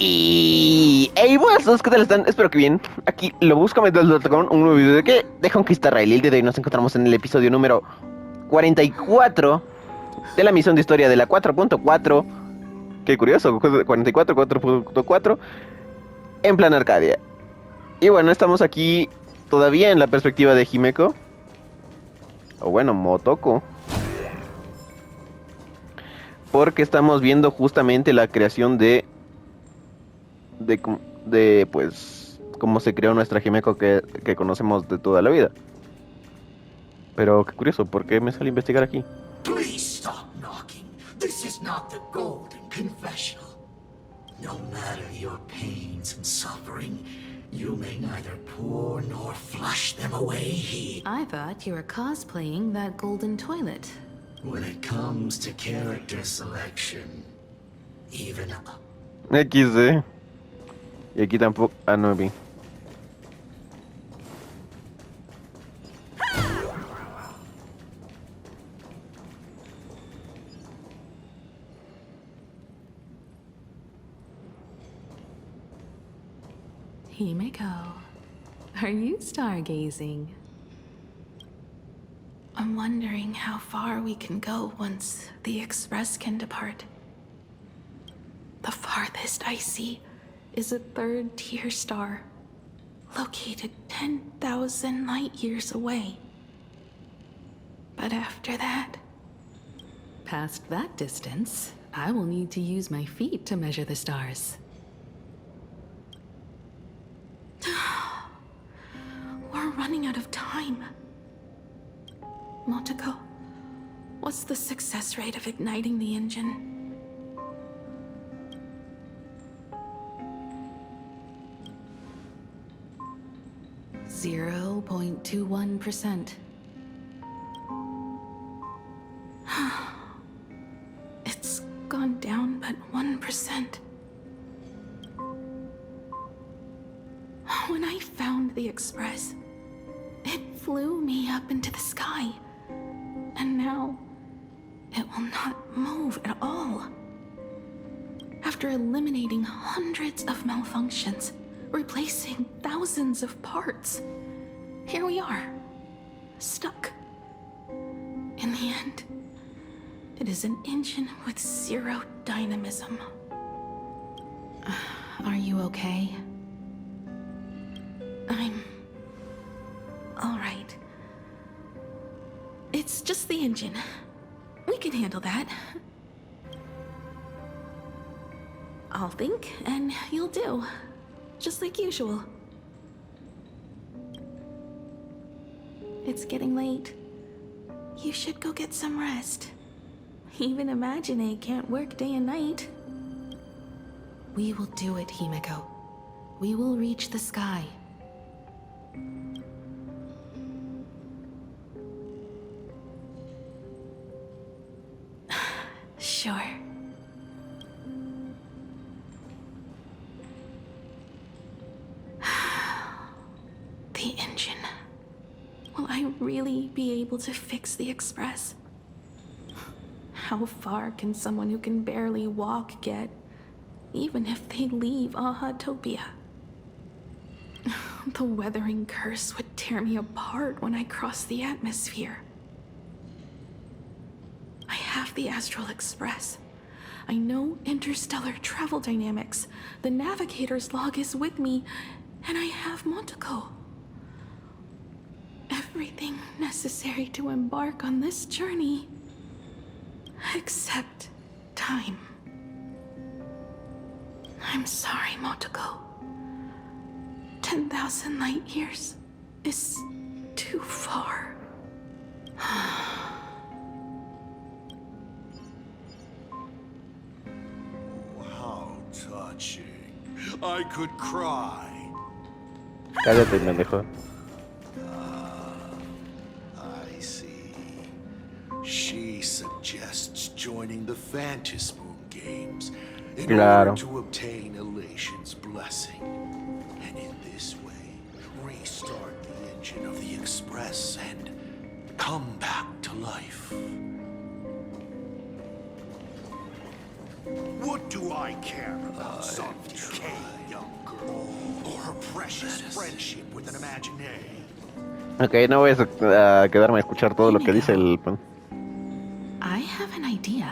Y... Hey, buenas a todos, ¿qué tal están? Espero que bien. Aquí lo busco con un nuevo video de qué? De Honkai Star Rail. El día de hoy nos encontramos en el episodio número 44 de la misión de historia de la 4.4. Qué curioso, 44, 4.4 en plan Arcadia. Y bueno, estamos aquí todavía en la perspectiva de Himeko. O bueno, Motoko. Porque estamos viendo justamente la creación de pues, cómo se creó nuestra Himeko que conocemos de toda la vida. Pero qué curioso, ¿por qué me sale a investigar aquí? Please stop knocking. This is not the golden confessional. No matter your pains and suffering, you may neither pour nor flush them away here. I thought you were cosplaying that golden toilet. When it comes to character selection, even XD. Y aquí tampoco. Ah, no vi. Himeko, are you stargazing? I'm wondering how far we can go once the express can depart. The farthest I see is a third-tier star, located 10,000 light-years away. But after that... Past that distance, I will need to use my feet to measure the stars. We're running out of time. Motoko, what's the success rate of igniting the engine? 0.21%. It's gone down but 1%. When I found the express, it flew me up into the sky. And now, it will not move at all. After eliminating hundreds of malfunctions, replacing thousands of parts, here we are, stuck. In the end, it is an engine with zero dynamism. Are you okay? I'm... all right. It's just the engine. We can handle that. I'll think, and you'll do. Just like usual. It's getting late. You should go get some rest. Even Imagine can't work day and night. We will do it, Himeko. We will reach the sky. Sure. The engine. Will I really be able to fix the express? How far can someone who can barely walk get, even if they leave Aha-topia? The weathering curse would tear me apart when I cross the atmosphere. I have the Astral Express. I know interstellar travel dynamics. The navigator's log is with me, and I have Motoko. Everything necessary to embark on this journey, except time. I'm sorry, Motoko. 10,000 light years is too far. How touching. I could cry. Cállate, pendejo. I see. She suggests joining the Phantasmoon Games in Claro. order to obtain Elation's blessing. And in this way, restart the engine of the Express and come back to life. What do I care about some decayed young girl or her precious friendship with an imaginary? Ok, no voy a quedarme a escuchar todo lo que dice el pan. I have an idea.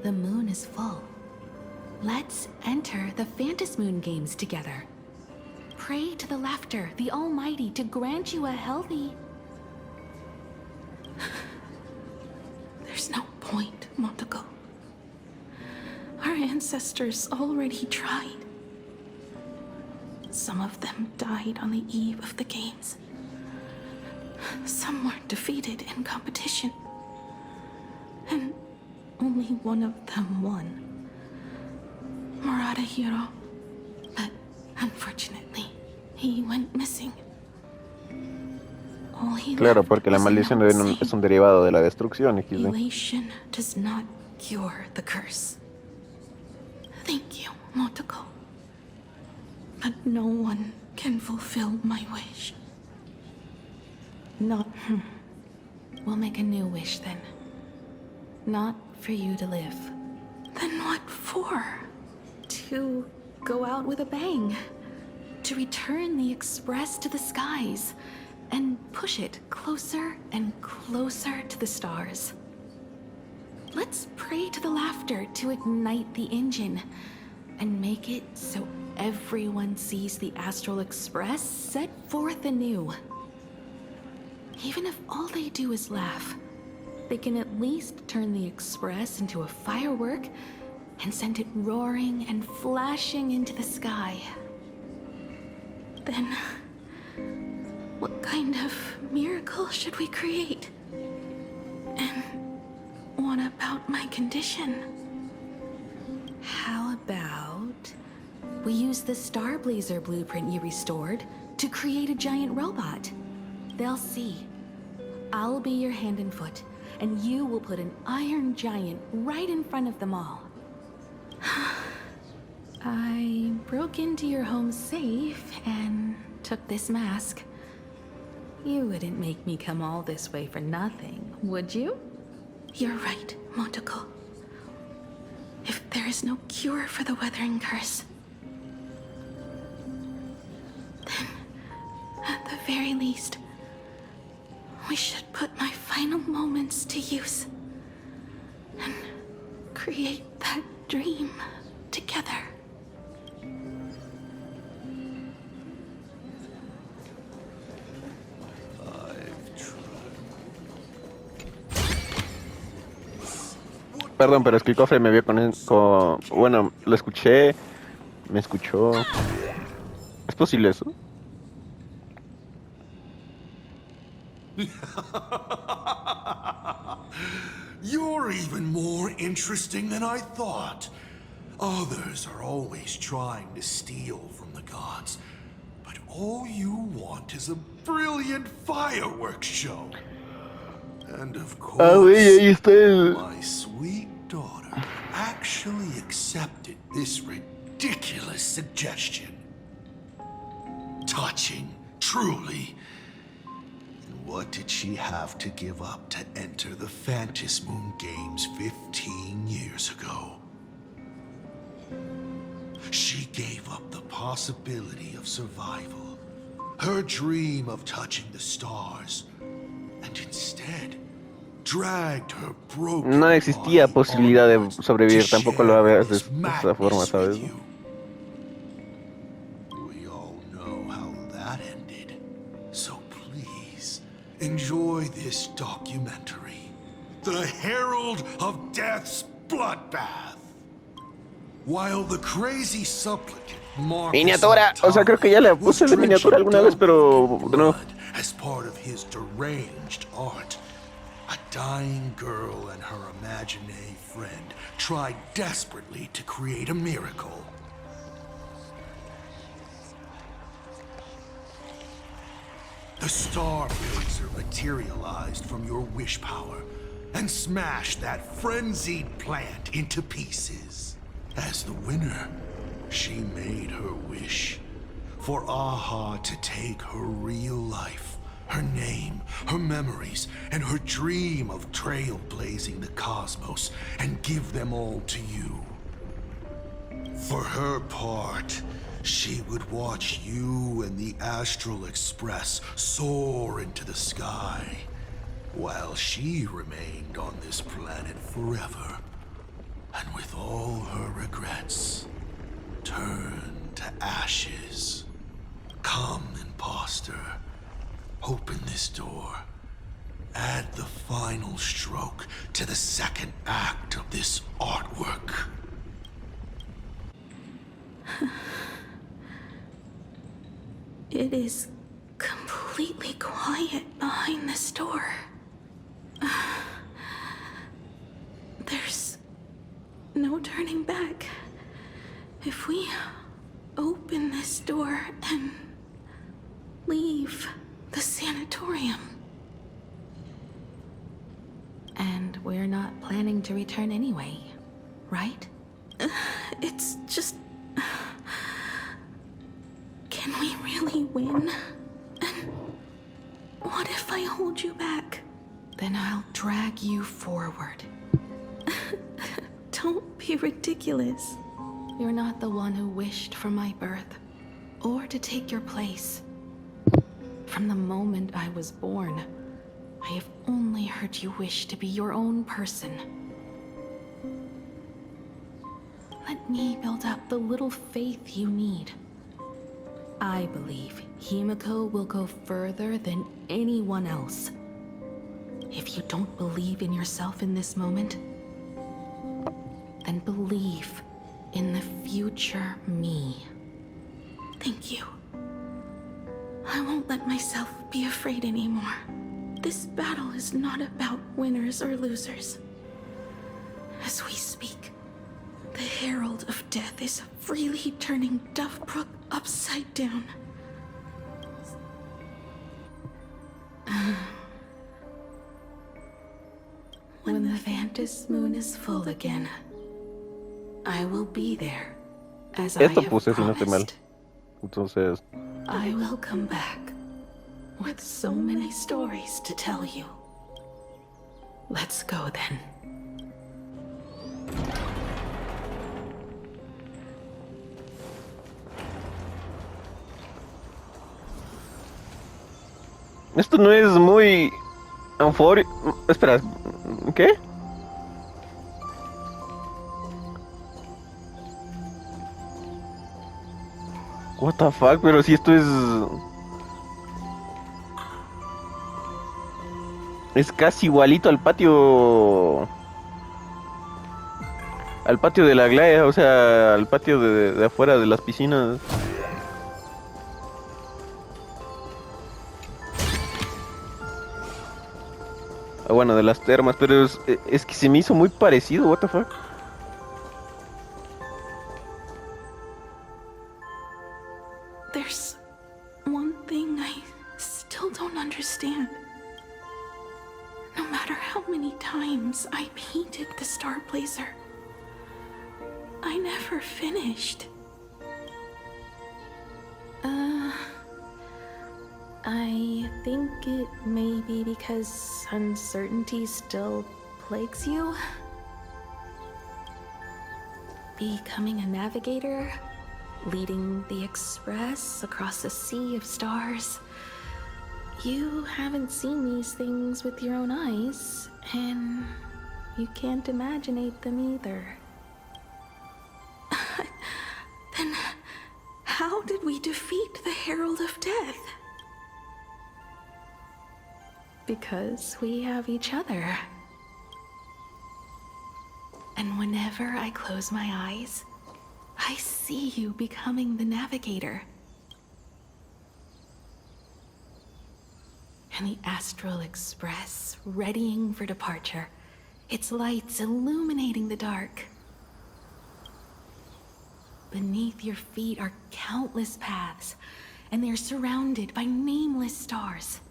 The moon is full. Let's enter the Phantasy Moon games together. Pray to the laughter, the Almighty, to grant you a healthy... There's no point, Montego. Our ancestors already tried. Some of them died on the eve of the games. Some were defeated in competition. And only one of them won. Murata Hiro. But unfortunately, he went missing. All he Claro, left porque la was a maldición note es saying, un derivado de la destrucción, XD. elation does not cure the curse. Thank you, Motoko. But no one can fulfill my wish. Not... We'll make a new wish then. Not for you to live. Then what for? To go out with a bang. To return the Express to the skies. And push it closer and closer to the stars. Let's pray to the laughter to ignite the engine. And make it so everyone sees the Astral Express set forth anew. Even if all they do is laugh, they can at least turn the Express into a firework and send it roaring and flashing into the sky. Then, what kind of miracle should we create? And what about my condition? How about we use the Star Blazer blueprint you restored to create a giant robot? They'll see. I'll be your hand and foot, and you will put an iron giant right in front of them all. I broke into your home safe and took this mask. You wouldn't make me come all this way for nothing, would you? You're right, Motoko. If there is no cure for the weathering curse, then, at the very least, we should put my final moments to use and create that dream together. Perdón, pero es que el cofre me vio bueno, lo escuché, me escuchó. ¿Es posible eso? You're even more interesting than I thought. Others are always trying to steal from the gods, but all you want is a brilliant fireworks show. And of course, ahí está my sweet daughter actually accepted this ridiculous suggestion. Touching, truly. And what did she have to give up to enter the Phantasy Moon Games 15 years ago? She gave up the possibility of survival, her dream of touching the stars, and instead dragged her broken No existía body posibilidad de onwards sobrevivir, to tampoco lo share veas de this esa forma, madness ¿sabes? with you. We all know how that ended, so please enjoy this documentary, The Herald of Death's Bloodbath. While the crazy supplicant Marcus Miniatura, o sea, creo que ya le was puse de miniatura alguna vez, pero drenched in de nuevo. blood as part of his deranged art, a dying girl and her imaginary friend tried desperately to create a miracle. The Star Blazer materialized from your wish power and smashed that frenzied plant into pieces. As the winner, she made her wish for Aha to take her real life Her name, her memories, and her dream of trailblazing the cosmos, and give them all to you. For her part, she would watch you and the Astral Express soar into the sky, while she remained on this planet forever, and with all her regrets, turned to ashes. Come, imposter. Open this door. Add the final stroke to the second act of this artwork. It is completely quiet behind this door. There's no turning back. If we open this door and leave the sanatorium. And we're not planning to return anyway, right? It's just... Can we really win? And what if I hold you back? Then I'll drag you forward. Don't be ridiculous. You're not the one who wished for my birth, or to take your place. From the moment I was born, I have only heard you wish to be your own person. Let me build up the little faith you need. I believe Himiko will go further than anyone else. If you don't believe in yourself in this moment, then believe in the future me. Thank you. I won't let myself be afraid anymore. This battle is not about winners or losers. As we speak, the Herald of Death is freely turning Duffbrook upside down. When the Vantis moon is full again, I will be there, as I Esto have puse si no estoy mal. promised. Entonces, I will come back with so many stories to tell you. Let's go then. esto no es muy eufórico. Espera, ¿qué? What the fuck, pero si esto es casi igualito al patio. Al patio de la Glaya, o sea, al patio de afuera de las piscinas. Ah, bueno, de las termas, pero es que se me hizo muy parecido, what the fuck. There's one thing I still don't understand. No matter how many times I painted the Star Blazer, I never finished. I think it may be because uncertainty still plagues you. Becoming a navigator, leading the Express across a sea of stars. You haven't seen these things with your own eyes, and you can't imaginate them either. Then how did we defeat the Herald of Death? Because we have each other. And whenever I close my eyes, I see you becoming the navigator. And the Astral Express readying for departure, its lights illuminating the dark. Beneath your feet are countless paths, and they're surrounded by nameless stars.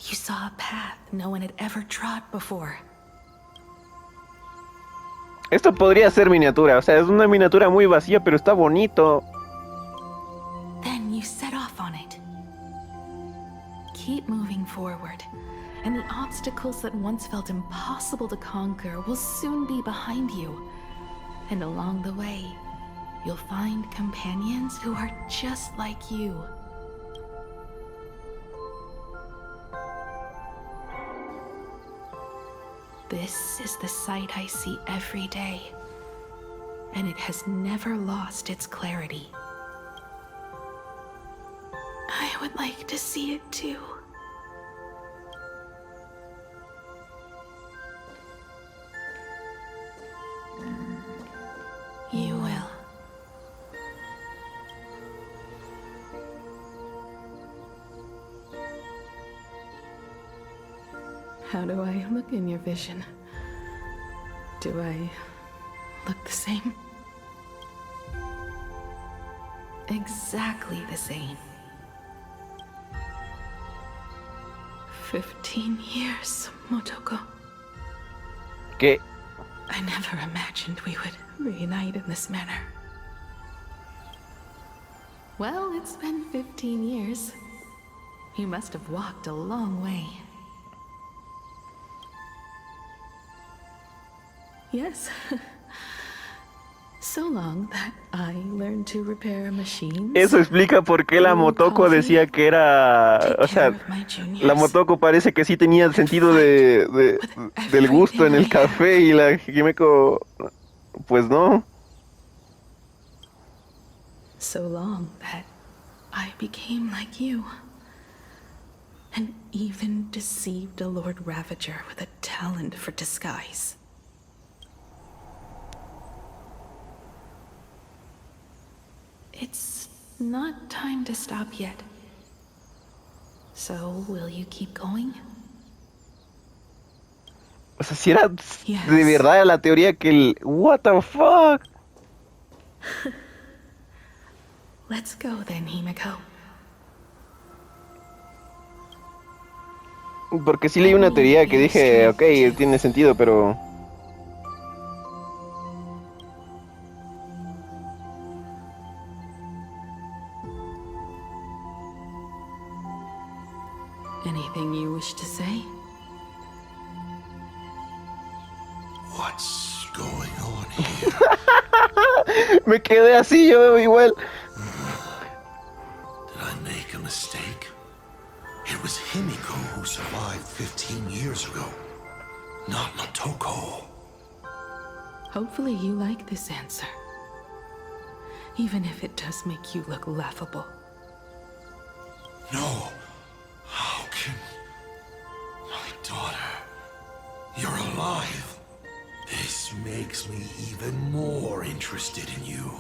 You saw a path no one had ever trod before. Esto podría ser miniatura, o sea, es una miniatura muy vacía, pero está bonito. Then you set off on it. ahead, and the obstacles that once felt impossible to conquer will soon be behind you. And along the way, you'll find companions who are just like you. This is the sight I see every day, and it has never lost its clarity. I would like to see it too. You will. How do I look in your vision? Do I look the same? Exactly the same. 15 years, Motoko. ¿Qué? I never imagined we would reunite in this manner. Well, it's been 15 years. You must have walked a long way. Yes. So long that I learned to repair machines. Eso explica por qué la Motoko decía que era... O sea, la Motoko parece que sí tenía sentido del gusto en el café y la Himeko... Pues no. So long that I became like you. And even deceived a Lord Ravager with a talent for disguise. It's not time to stop yet. So, will you keep going? O sea, si era de verdad la teoría que el... What the fuck? Let's go then, Himeko. Porque sí leí una teoría que dije, ok, tiene sentido, pero... Anything you wish to say? What's going on here? Me quedé así, yo veo igual. Did I make a mistake? It was Himiko who survived 15 years ago, not Motoko. Hopefully you like this answer. Even if it does make you look laughable. No. How can... My daughter... You're alive. This makes me even more interested in you.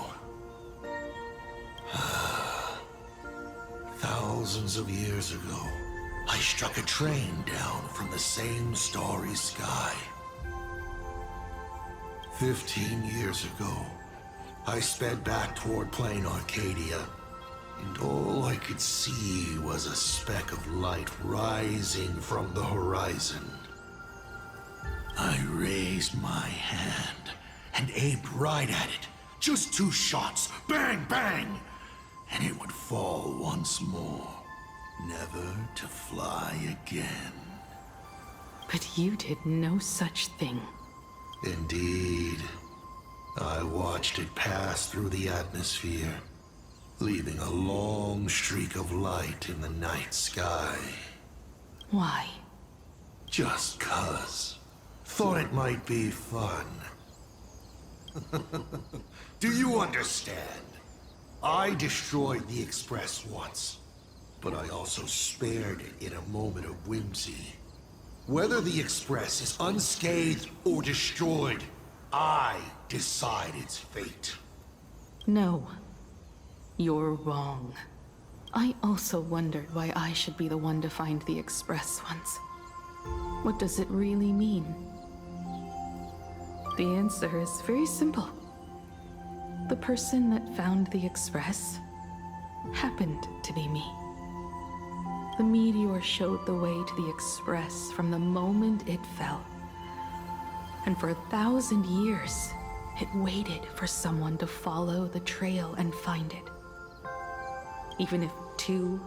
Thousands of years ago, I struck a train down from the same starry sky. 15 years ago, I sped back toward plain Arcadia, and all I could see was a speck of light rising from the horizon. I raised my hand and aimed right at it. Just 2 shots, bang, bang, and it would fall once more, never to fly again. But you did no such thing. Indeed. I watched it pass through the atmosphere, leaving a long streak of light in the night sky. Why? Just 'cause. Thought it might be fun. Do you understand? I destroyed the Express once, but I also spared it in a moment of whimsy. Whether the Express is unscathed or destroyed, I decide its fate. No. You're wrong. I also wondered why I should be the one to find the Express once. What does it really mean? The answer is very simple. The person that found the Express happened to be me. The meteor showed the way to the Express from the moment it fell. And for 1,000 years, it waited for someone to follow the trail and find it. Even if 2,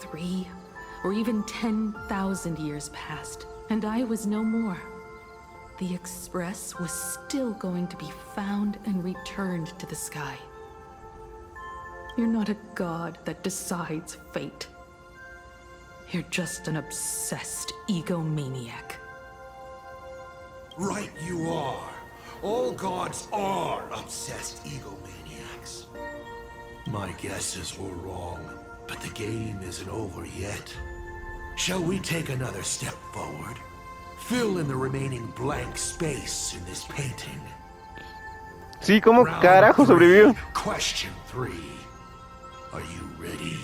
3, or even 10,000 years passed, and I was no more, the Express was still going to be found and returned to the sky. You're not a god that decides fate. You're just an obsessed egomaniac. Right you are. All gods are obsessed egomaniacs. My guesses were wrong, but the game isn't over yet. Shall we take another step forward? Fill in the remaining blank space in this painting. Sí, ¿cómo Round carajo three, sobrevivió? Question 3. Are you ready?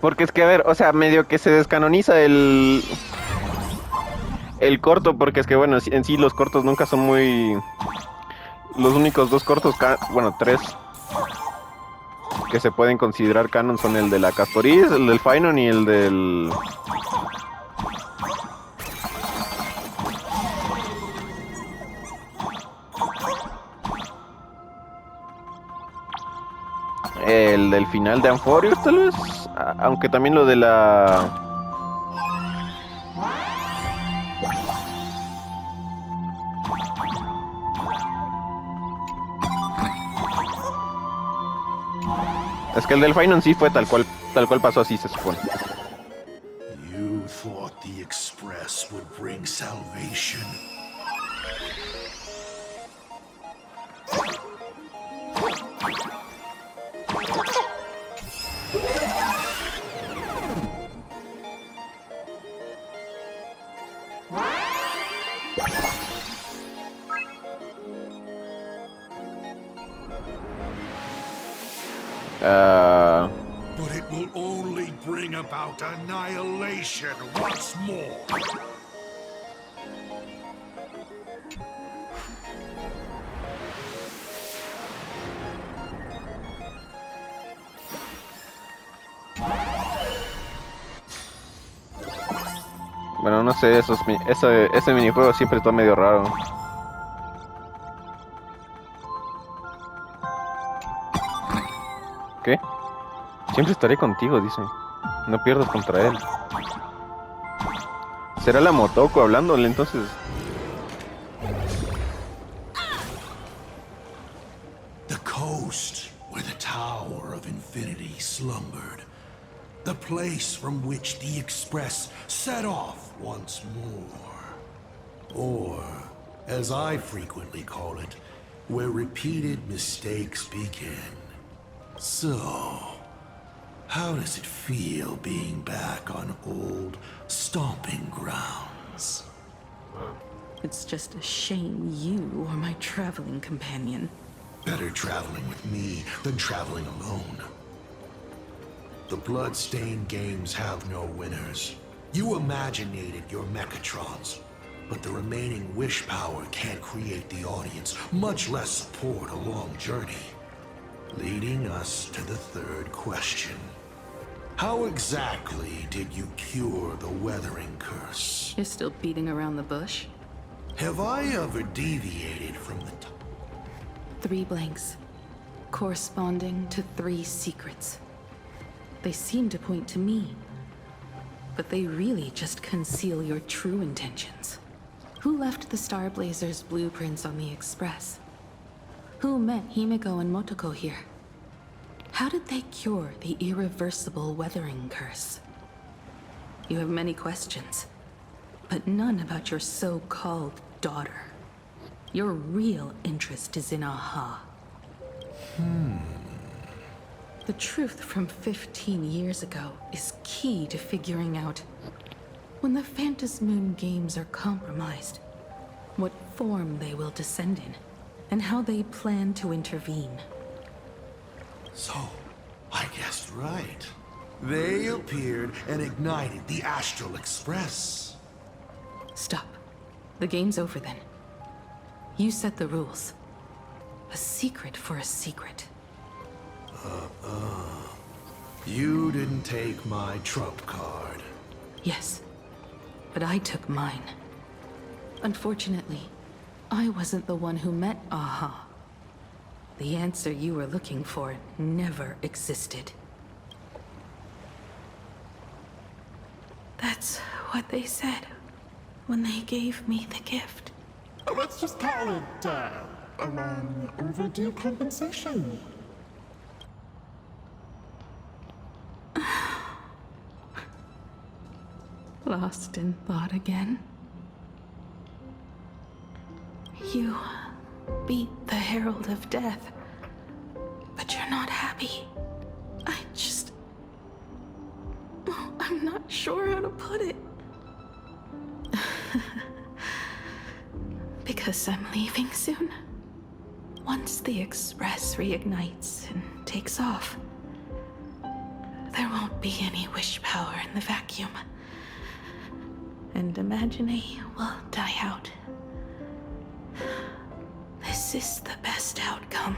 Porque es que, a ver, o sea, medio que se descanoniza el corto, porque es que, bueno, en sí los cortos nunca son muy... Los únicos dos cortos, bueno, tres, que se pueden considerar canon son el de la Castoriz, el del Finon y el del... El del final de Amphorius, tal vez. Aunque también lo de la... Es que el del Finon sí fue tal cual pasó, así se supone. You thought the Express would bring salvation. But it will only bring about annihilation once more. Bueno, no sé, ese minijuego siempre está medio raro. ¿Qué? Siempre estaré contigo, dice. No pierdas contra él. ¿Será la Motoko hablándole entonces? The coast where the Tower of Infinity slumbered. The place from which the Express set off once more. Or, as I frequently call it, where repeated mistakes begin. So, how does it feel being back on old stomping grounds? It's just a shame you are my traveling companion. Better traveling with me than traveling alone. The blood-stained games have no winners. You imaginated your Mechatrons, but the remaining wish power can't create the audience, much less support a long journey. Leading us to the third question. How exactly did you cure the weathering curse? You're still beating around the bush? Have I ever deviated from the top? 3 blanks, corresponding to 3 secrets. They seem to point to me, but they really just conceal your true intentions. Who left the Star Blazers' blueprints on the Express? Who met Himiko and Motoko here? How did they cure the irreversible weathering curse? You have many questions, but none about your so-called daughter. Your real interest is in Aha. The truth from 15 years ago is key to figuring out when the Phantasmoon games are compromised, what form they will descend in, and how they plan to intervene. So, I guessed right. They appeared and ignited the Astral Express. Stop. The game's over then. You set the rules. A secret for a secret. You didn't take my trump card. Yes, but I took mine. Unfortunately, I wasn't the one who met Aha. The answer you were looking for never existed. That's what they said when they gave me the gift. Let's just call it, a long overdue compensation. Lost in thought again. You beat the Herald of Death, but you're not happy. I'm not sure how to put it. Because I'm leaving soon. Once the Express reignites and takes off, there won't be any wish power in the vacuum. And Imagine will die out. This is the best outcome.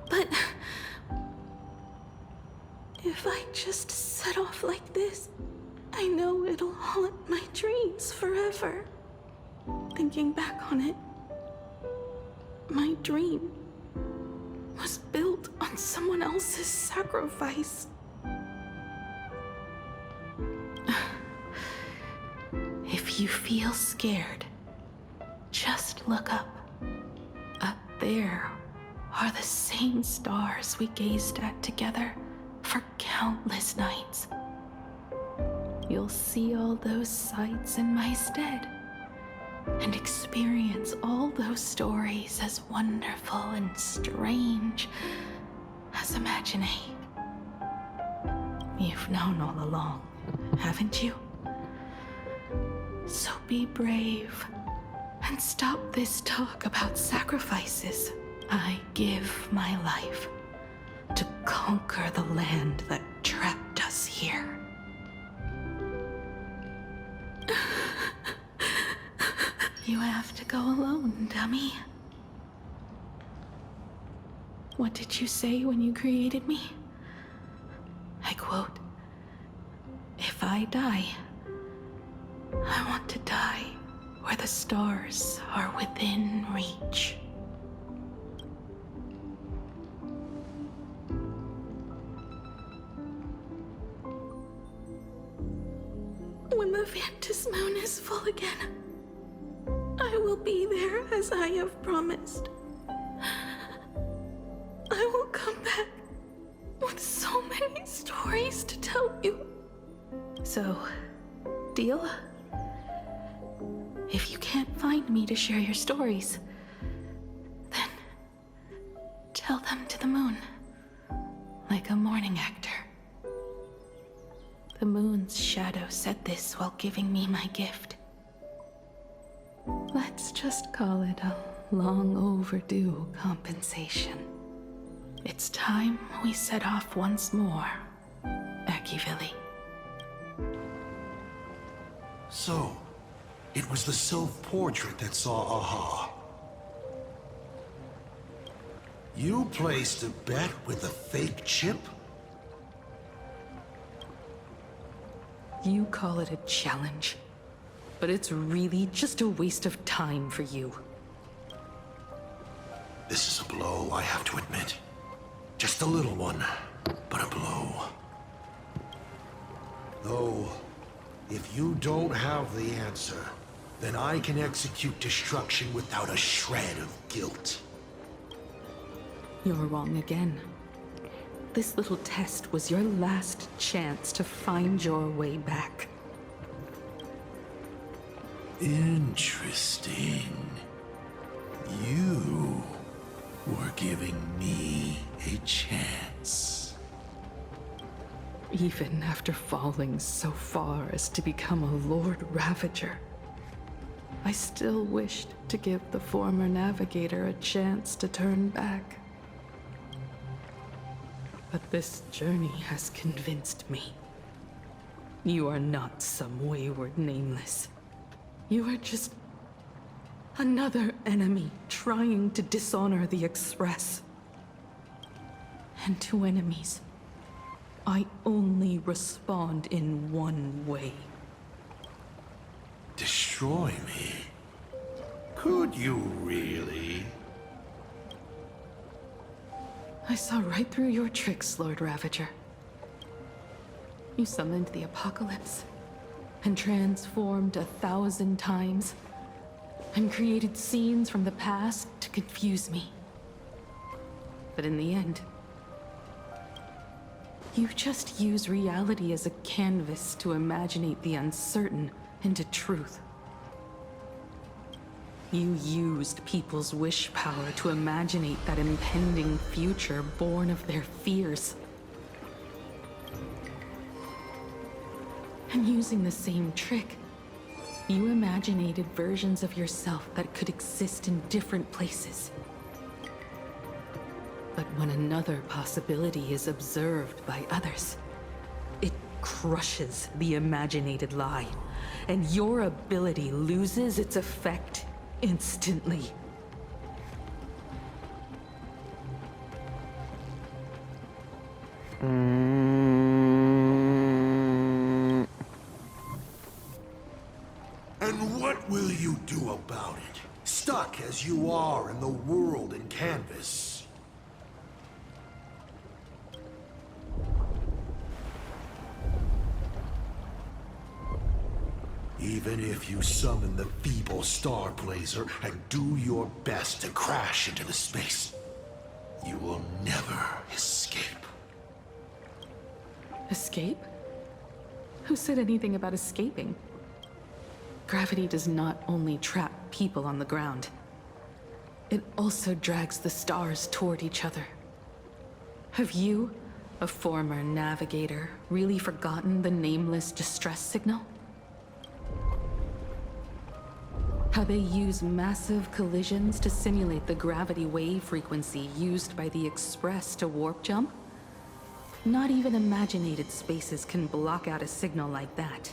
But if I just set off like this, I know it'll haunt my dreams forever. Thinking back on it, my dream was built on someone else's sacrifice. If you feel scared, just look up. Up there are the same stars we gazed at together for countless nights. You'll see all those sights in my stead, and experience all those stories as wonderful and strange as Imagine. You've known all along, haven't you? So be brave and stop this talk about sacrifices. I give my life to conquer the land that trapped us here. You have to go alone, dummy. What did you say when you created me? I quote, "If I die, I want to die where the stars are within reach." When the Vantis moon is full again, I will be there as I have promised. I will come back with so many stories to tell you. So, deal? If you can't find me to share your stories, then tell them to the moon, like a morning actor. The moon's shadow said this while giving me my gift. Let's just call it a long overdue compensation. It's time we set off once more, Akivili. So, it was the self-portrait that saw Aha. You placed a bet with a fake chip? You call it a challenge, but it's really just a waste of time for you. This is a blow, I have to admit. Just a little one, but a blow. Though, if you don't have the answer, then I can execute destruction without a shred of guilt. You're wrong again. This little test was your last chance to find your way back. Interesting. You were giving me a chance. Even after falling so far as to become a Lord Ravager, I still wished to give the former navigator a chance to turn back. But this journey has convinced me. You are not some wayward nameless. You are just another enemy trying to dishonor the Express. And to enemies, I only respond in one way. Destroy me? Could you really? I saw right through your tricks, Lord Ravager. You summoned the apocalypse, and transformed 1,000 times, and created scenes from the past to confuse me. But in the end, you just use reality as a canvas to imaginate the uncertain into truth. You used people's wish power to imaginate that impending future born of their fears. And using the same trick, you imaginated versions of yourself that could exist in different places. But when another possibility is observed by others, it crushes the imaginated lie, and your ability loses its effect instantly. And what will you do about it? Stuck as you are in the world in canvas. Even if you summon the feeble star blazer and do your best to crash into the space, you will never escape. Escape? Who said anything about escaping? Gravity does not only trap people on the ground, it also drags the stars toward each other. Have you, a former navigator, really forgotten the nameless distress signal? How they use massive collisions to simulate the gravity wave frequency used by the Express to warp jump? Not even imaginated spaces can block out a signal like that.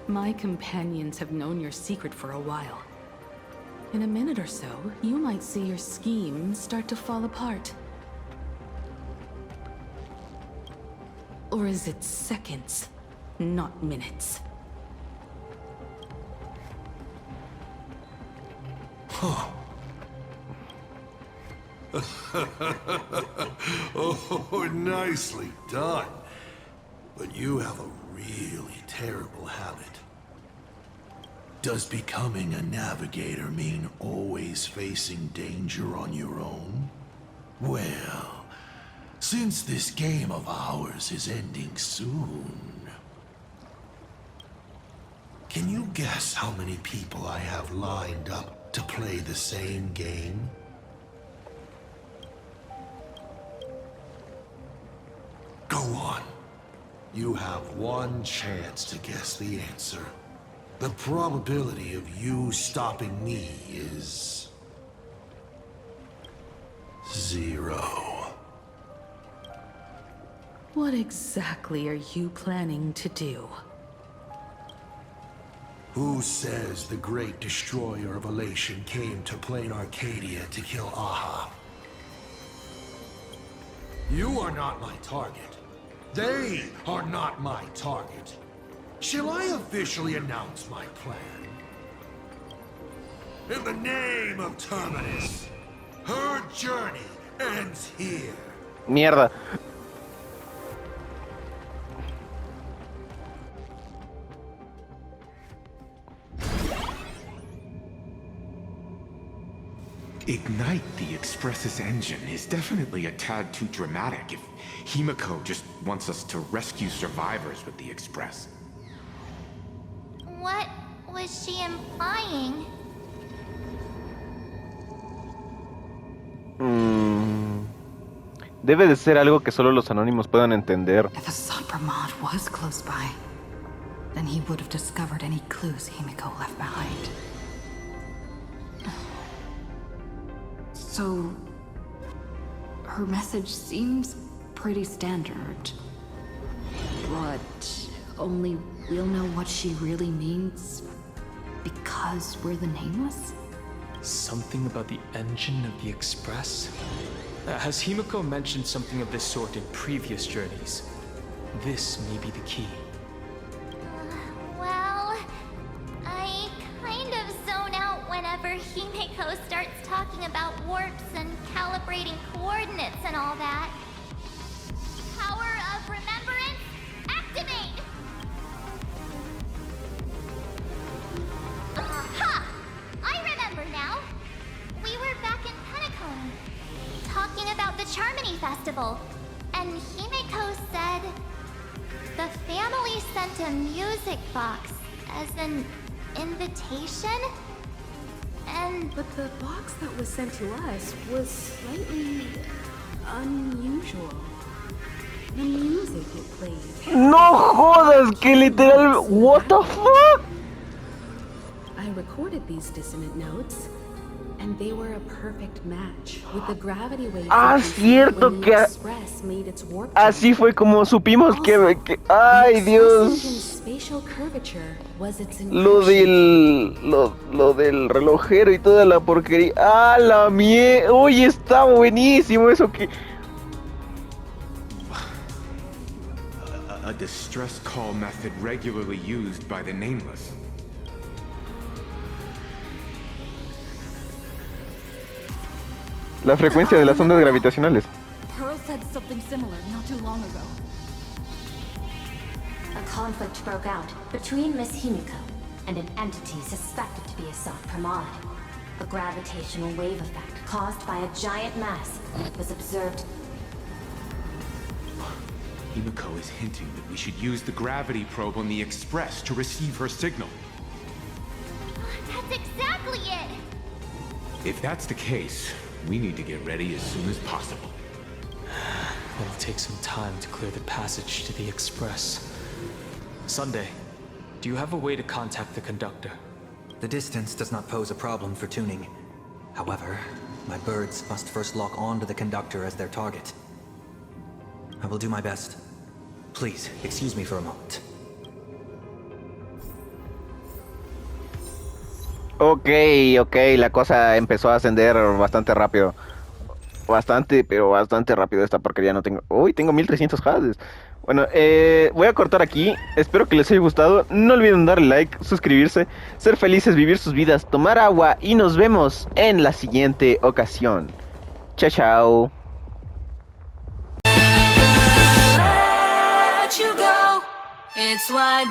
My companions have known your secret for a while. In a minute or so, you might see your scheme start to fall apart. Or is it seconds, not minutes? Oh, nicely done. But you have a really terrible habit. Does becoming a navigator mean always facing danger on your own? Well, since this game of ours is ending soon, can you guess how many people I have lined up to play the same game? Go on. You have one chance to guess the answer. The probability of you stopping me is 0. What exactly are you planning to do? Who says the great destroyer of Elation came to plain Arcadia to kill Aha? You are not my target. They are not my target. Shall I officially announce my plan? In the name of Terminus, her journey ends here. Mierda. Ignite the Express's engine is definitely a tad too dramatic if Himiko just wants us to rescue survivors with the Express. What was she implying? Debe de ser algo que solo los anónimos puedan entender. If Assad Brahmad was close by, then he would have discovered any clues Himiko left behind. So, her message seems pretty standard, but only we'll know what she really means because we're the Nameless? Something about the engine of the Express? Has Himiko mentioned something of this sort in previous journeys? This may be the key. Well, I kind of zone out whenever Himiko starts talking about warps and calibrating coordinates and all that. Power of remembrance, activate! Aha! I remember now. We were back in Penacone, talking about the Charmony Festival, and Himiko said the family sent a music box as an invitation, and... But the box that was sent to us was slightly unusual. The music it played. No jodas, que literal, what the fuck? I recorded these dissonant notes, and they were a perfect match with the gravity wave. Cierto when que the Express made its warp así fue como supimos que ay the Dios, engine's spatial curvature was its lo del relojero y toda la porquería. Ah, la mierda. Oye, está buenísimo eso que A distress call method regularly used by the Nameless. la frecuencia de las ondas gravitacionales. Pearl said something similar not too long ago. A conflict broke out between Miss Himiko and an entity suspected to be a self-promoted. A gravitational wave effect caused by a giant mass was observed. Himiko is hinting that we should use the gravity probe on the Express to receive her signal. That's exactly it! If that's the case, we need to get ready as soon as possible. It'll take some time to clear the passage to the Express. Sunday, do you have a way to contact the conductor? The distance does not pose a problem for tuning. However, my birds must first lock on to the conductor as their target. I will do my best. Please, excuse me for a moment. Ok, la cosa empezó a ascender bastante rápido. Bastante, pero bastante rápido esta porquería. No tengo... Uy, tengo 1300 hashes. Bueno, voy a cortar aquí. Espero que les haya gustado. No olviden darle like, suscribirse, ser felices, vivir sus vidas, tomar agua y nos vemos en la siguiente ocasión. Chao, chao. Let you go. It's why